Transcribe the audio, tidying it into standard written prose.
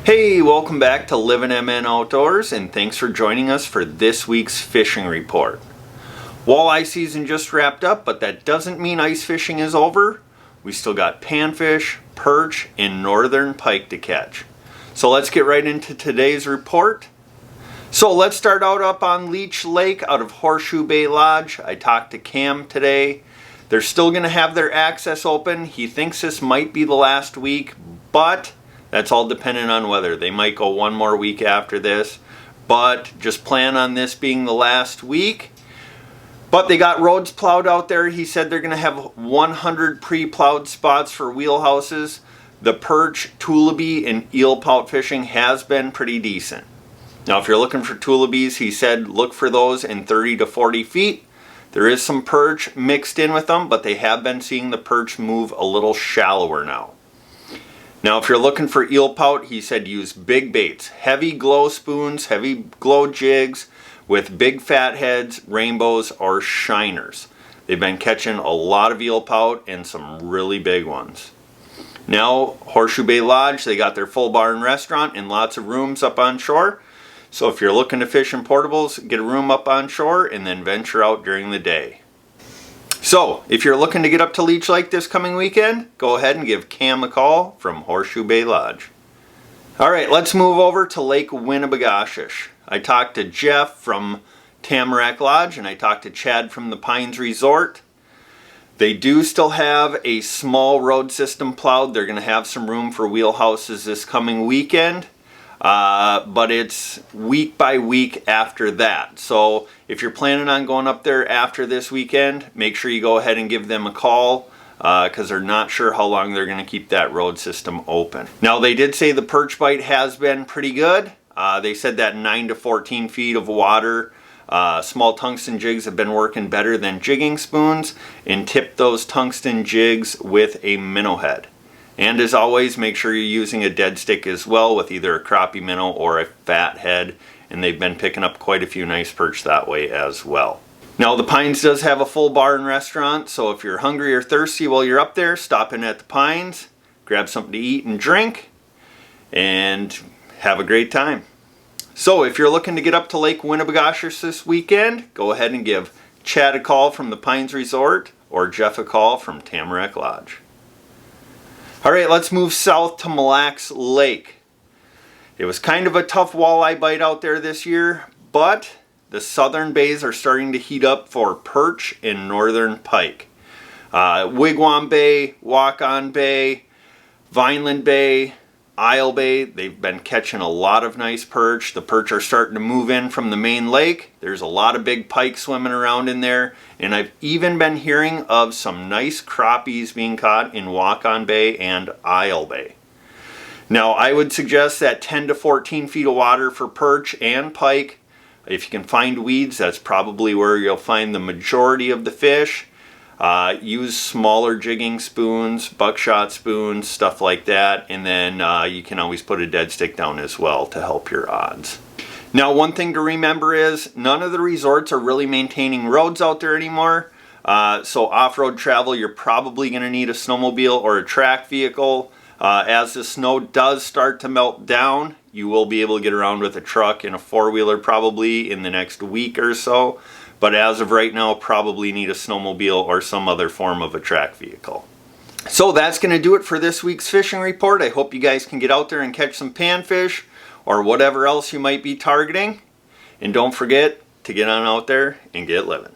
Hey, welcome back to Living MN Outdoors, and thanks for joining us for this week's fishing report. Walleye season just wrapped up, but that doesn't mean ice fishing is over. We still got panfish, perch, and northern pike to catch. So let's get right into today's report. So let's start out up on Leech Lake out of Horseshoe Bay Lodge. I talked to Cam today. They're still going to have their access open. He thinks this might be the last week, but that's all dependent on weather. They might go one more week after this, but just plan on this being the last week. But they got roads plowed out there. He said they're going to have 100 pre-plowed spots for wheelhouses. The perch, tulipy, and eel pout fishing has been pretty decent. Now, if you're looking for tulipies, he said look for those in 30 to 40 feet. There is some perch mixed in with them, but they have been seeing the perch move a little shallower now. Now, if you're looking for eel pout, he said use big baits, heavy glow spoons, heavy glow jigs with big fat heads, rainbows, or shiners. They've been catching a lot of eel pout and some really big ones. Now, Horseshoe Bay Lodge, they got their full bar and restaurant and lots of rooms up on shore. So if you're looking to fish in portables, get a room up on shore and then venture out during the day. So, if you're looking to get up to Leech Lake this coming weekend, go ahead and give Cam a call from Horseshoe Bay Lodge. Alright, let's move over to Lake Winnibigoshish. I talked to Jeff from Tamarack Lodge and I talked to Chad from the Pines Resort. They do still have a small road system plowed. They're going to have some room for wheelhouses this coming weekend. But it's week by week after that. So if you're planning on going up there after this weekend, make sure you go ahead and give them a call because they're not sure how long they're going to keep that road system open. Now, they did say the perch bite has been pretty good. They said that 9 to 14 feet of water. Small tungsten jigs have been working better than jigging spoons, and tip those tungsten jigs with a minnow head. And as always, make sure you're using a dead stick as well with either a crappie minnow or a fat head. And they've been picking up quite a few nice perch that way as well. Now, the Pines does have a full bar and restaurant. So if you're hungry or thirsty while you're up there, stop in at the Pines, grab something to eat and drink, and have a great time. So if you're looking to get up to Lake Winnibigoshish this weekend, go ahead and give Chad a call from the Pines Resort or Jeff a call from Tamarack Lodge. Alright, let's move south to Mille Lacs Lake. It was kind of a tough walleye bite out there this year, but the southern bays are starting to heat up for perch and northern pike. Wigwam Bay, Walk-On Bay, Vineland Bay, Isle Bay, they've been catching a lot of nice perch. The perch are starting to move in from the main lake. There's a lot of big pike swimming around in there. And I've even been hearing of some nice crappies being caught in Walk-On Bay and Isle Bay. Now, I would suggest that 10 to 14 feet of water for perch and pike. If you can find weeds, that's probably where you'll find the majority of the fish. Use smaller jigging spoons, buckshot spoons, stuff like that, and then you can always put a dead stick down as well to help your odds. Now, one thing to remember is none of the resorts are really maintaining roads out there anymore. So off-road travel, you're probably going to need a snowmobile or a track vehicle. As the snow does start to melt down, you will be able to get around with a truck and a four-wheeler probably in the next week or so. But as of right now, probably need a snowmobile or some other form of a track vehicle. So that's going to do it for this week's fishing report. I hope you guys can get out there and catch some panfish or whatever else you might be targeting. And don't forget to get on out there and get living.